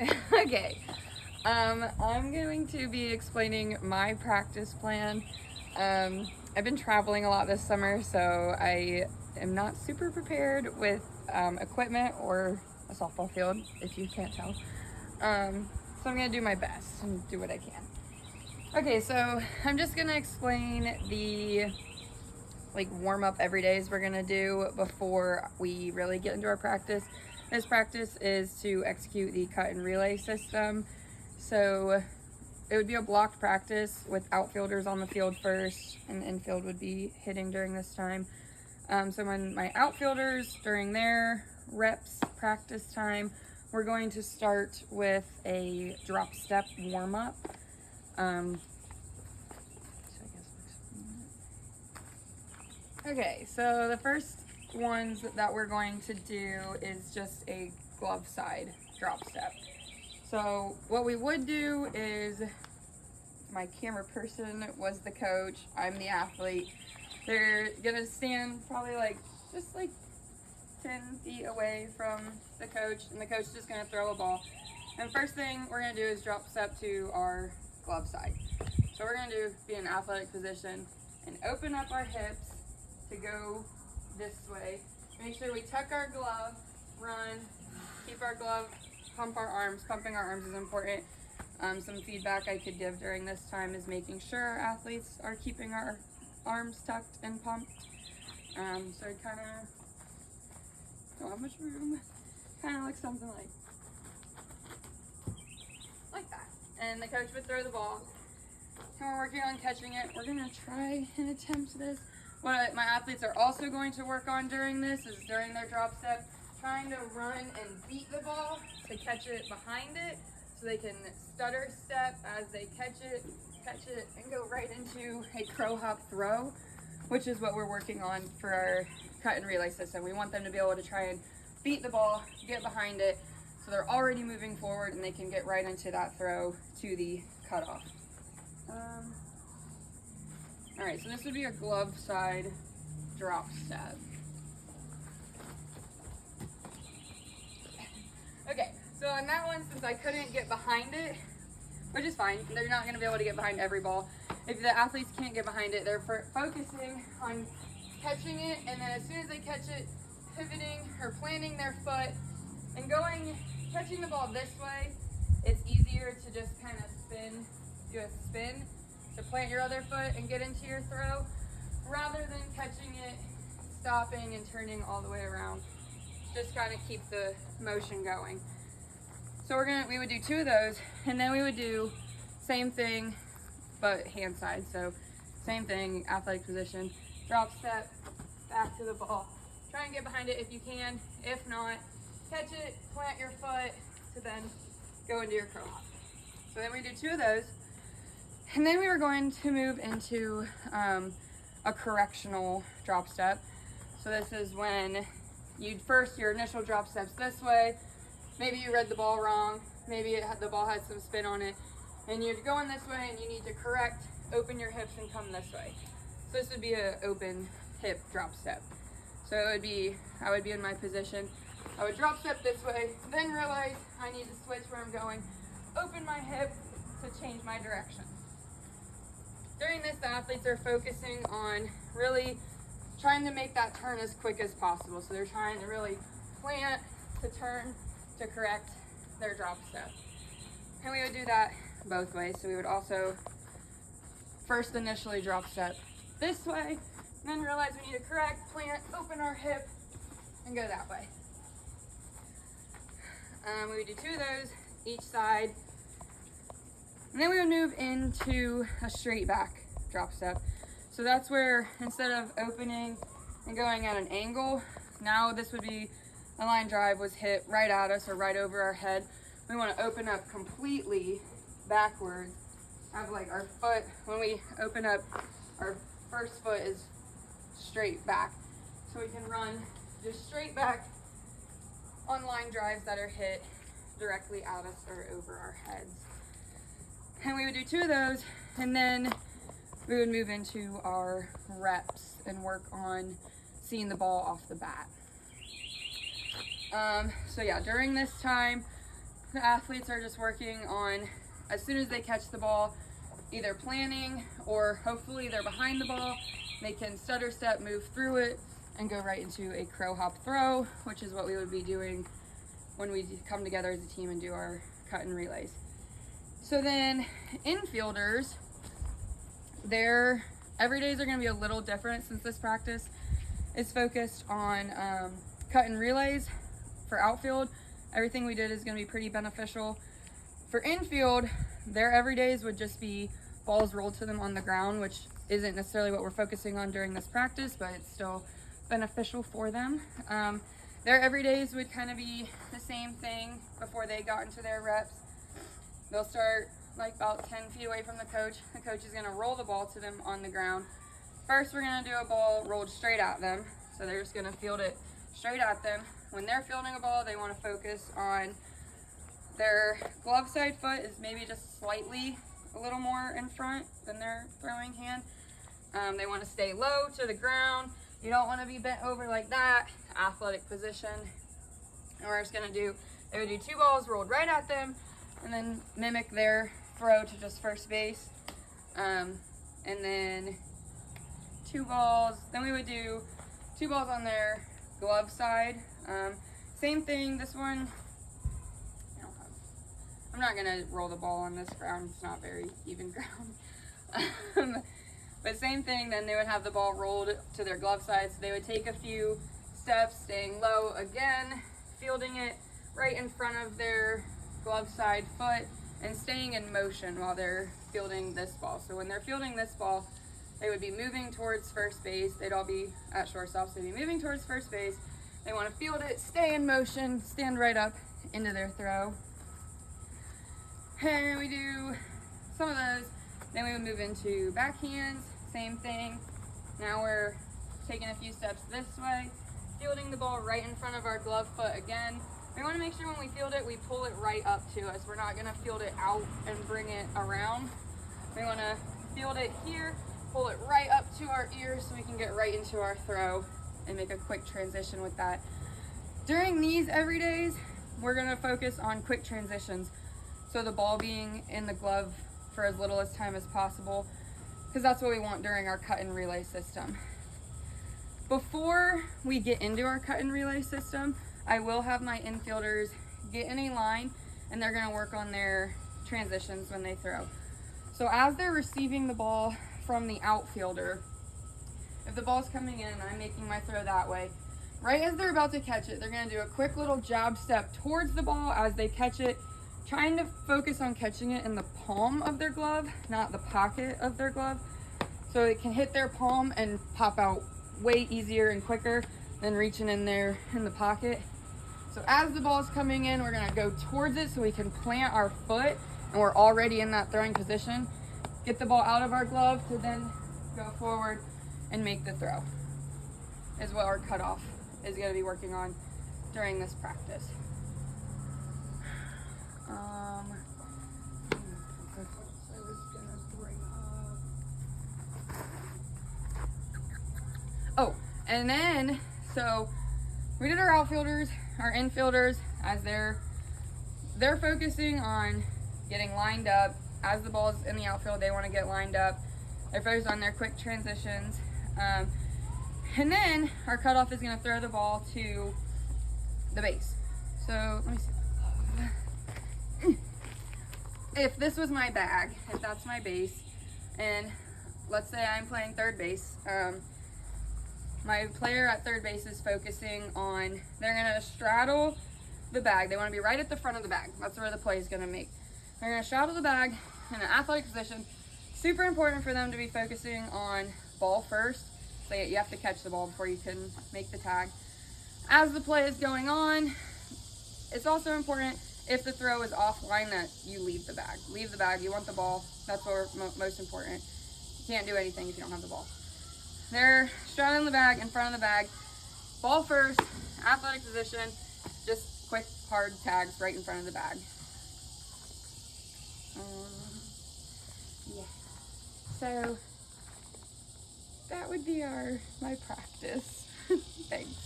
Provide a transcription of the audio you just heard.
Okay. I'm going to be explaining my practice plan. I've been traveling a lot this summer, so I am not super prepared with equipment or a softball field, if you can't tell. So I'm gonna do my best and do what I can. Okay, so I'm just gonna explain the warm up every days we're gonna do before we really get into our practice. This practice is to execute the cut and relay system. So it would be a blocked practice with outfielders on the field first, and infield would be hitting during this time. So when my outfielders, during their reps practice time, we're going to start with a drop step warm up. Okay, so the first ones that we're going to do is just a glove side drop step. So what we would do is, my camera person was the coach, I'm the athlete. They're gonna stand probably just 10 feet away from the coach, and the coach is just gonna throw a ball. And first thing we're gonna do is drop step to our glove side. So we're gonna be in an athletic position and open up our hips to go this way. Make sure we tuck our glove, run, keep our glove, pump our arms. Pumping our arms is important. Some feedback I could give during this time is making sure our athletes are keeping our arms tucked and pumped. So it kind of don't have much room. Kind of like something like that. And the coach would throw the ball. And we're working on catching it. We're gonna try and attempt this. What my athletes are also going to work on during this is, during their drop step, trying to run and beat the ball to catch it behind it, so they can stutter step as they catch it, and go right into a crow hop throw, which is what we're working on for our cut and relay system. We want them to be able to try and beat the ball, get behind it, so they're already moving forward and they can get right into that throw to the cutoff. All right, so this would be a glove side drop step. Okay, so on that one, since I couldn't get behind it, which is fine, they're not gonna be able to get behind every ball. If the athletes can't get behind it, they're focusing on catching it, and then as soon as they catch it, pivoting or planting their foot and catching the ball this way, it's easier to just kind of do a spin, to plant your other foot and get into your throw, rather than catching it, stopping and turning all the way around. Just kind of keep the motion going. So we would do 2 of those, and then we would do same thing but hand side. So same thing, athletic position, drop step, back to the ball. Try and get behind it if you can. If not, catch it, plant your foot to then go into your crow hop. So then we do 2 of those. And then we were going to move into a correctional drop step. So this is when your initial drop steps this way. Maybe you read the ball wrong. Maybe the ball had some spin on it. And you're going this way and you need to correct, open your hips and come this way. So this would be an open hip drop step. So I would be in my position. I would drop step this way, then realize I need to switch where I'm going, open my hip to change my direction. During this, the athletes are focusing on really trying to make that turn as quick as possible. So they're trying to really plant to turn to correct their drop step. And we would do that both ways. So we would also first initially drop step this way, and then realize we need to correct, plant, open our hip, and go that way. We would do 2 of those each side. And then we would move into a straight back drop step. So that's where, instead of opening and going at an angle, now this would be a line drive was hit right at us or right over our head. We want to open up completely backwards. Have our foot, when we open up, our first foot is straight back. So we can run just straight back on line drives that are hit directly at us or over our heads. And we would do 2 of those, and then we would move into our reps and work on seeing the ball off the bat. So yeah, during this time, the athletes are just working on, as soon as they catch the ball, either planning or hopefully they're behind the ball, they can stutter step, move through it, and go right into a crow hop throw, which is what we would be doing when we come together as a team and do our cut and relays. So then infielders, their everydays are going to be a little different since this practice is focused on cut and relays. For outfield, everything we did is going to be pretty beneficial. For infield, their everydays would just be balls rolled to them on the ground, which isn't necessarily what we're focusing on during this practice, but it's still beneficial for them. Their everydays would kind of be the same thing before they got into their reps. They'll start like about 10 feet away from the coach. The coach is going to roll the ball to them on the ground. First, we're going to do a ball rolled straight at them. So they're just going to field it straight at them. When they're fielding a ball, they want to focus on their glove side foot is maybe just slightly a little more in front than their throwing hand. They want to stay low to the ground. You don't want to be bent over like that. Athletic position. And we're just going to do, they would do 2 balls rolled right at them and then mimic their throw to just first base. And then 2 balls. Then we would do 2 balls on their glove side. Same thing, this one, I'm not gonna roll the ball on this ground, it's not very even ground. But same thing, then they would have the ball rolled to their glove side, so they would take a few steps, staying low again, fielding it right in front of their glove side foot, and staying in motion while they're fielding this ball. So when they're fielding this ball, they would be moving towards first base. They'd all be at shortstop, so they'd be moving towards first base. They want to field it, stay in motion, stand right up into their throw. And we do some of those. Then we would move into backhands, same thing. Now we're taking a few steps this way, fielding the ball right in front of our glove foot again. We want to make sure when we field it, we pull it right up to us. We're not going to field it out and bring it around. We want to field it here, pull it right up to our ears so we can get right into our throw and make a quick transition with that. During these everydays, we're going to focus on quick transitions. So the ball being in the glove for as little as time as possible, because that's what we want during our cut and relay system. Before we get into our cut and relay system, I will have my infielders get in a line and they're going to work on their transitions when they throw. So as they're receiving the ball from the outfielder, if the ball's coming in and I'm making my throw that way, right as they're about to catch it, they're going to do a quick little jab step towards the ball as they catch it, trying to focus on catching it in the palm of their glove, not the pocket of their glove, so it can hit their palm and pop out way easier and quicker than reaching in there in the pocket. So as the ball's coming in, we're going to go towards it so we can plant our foot and we're already in that throwing position. Get the ball out of our glove to then go forward and make the throw is what our cutoff is going to be working on during this practice. Oh, and then, so we did our outfielders, our infielders, as they're focusing on getting lined up. As the ball's in the outfield, they want to get lined up. They're focused on their quick transitions. And then our cutoff is going to throw the ball to the base. So let me see. If this was my bag, if that's my base, and let's say I'm playing third base, my player at third base is focusing on, they're going to straddle the bag. They want to be right at the front of the bag. That's where the play is going to make. They're going to straddle the bag in an athletic position. Super important for them to be focusing on ball first. So you have to catch the ball before you can make the tag. As the play is going on, it's also important if the throw is offline that you leave the bag. Leave the bag. You want the ball. That's what's most important. You can't do anything if you don't have the ball. They're straddling the bag in front of the bag. Ball first, athletic position, just quick, hard tags right in front of the bag. Yeah. So that would be my practice. Thanks.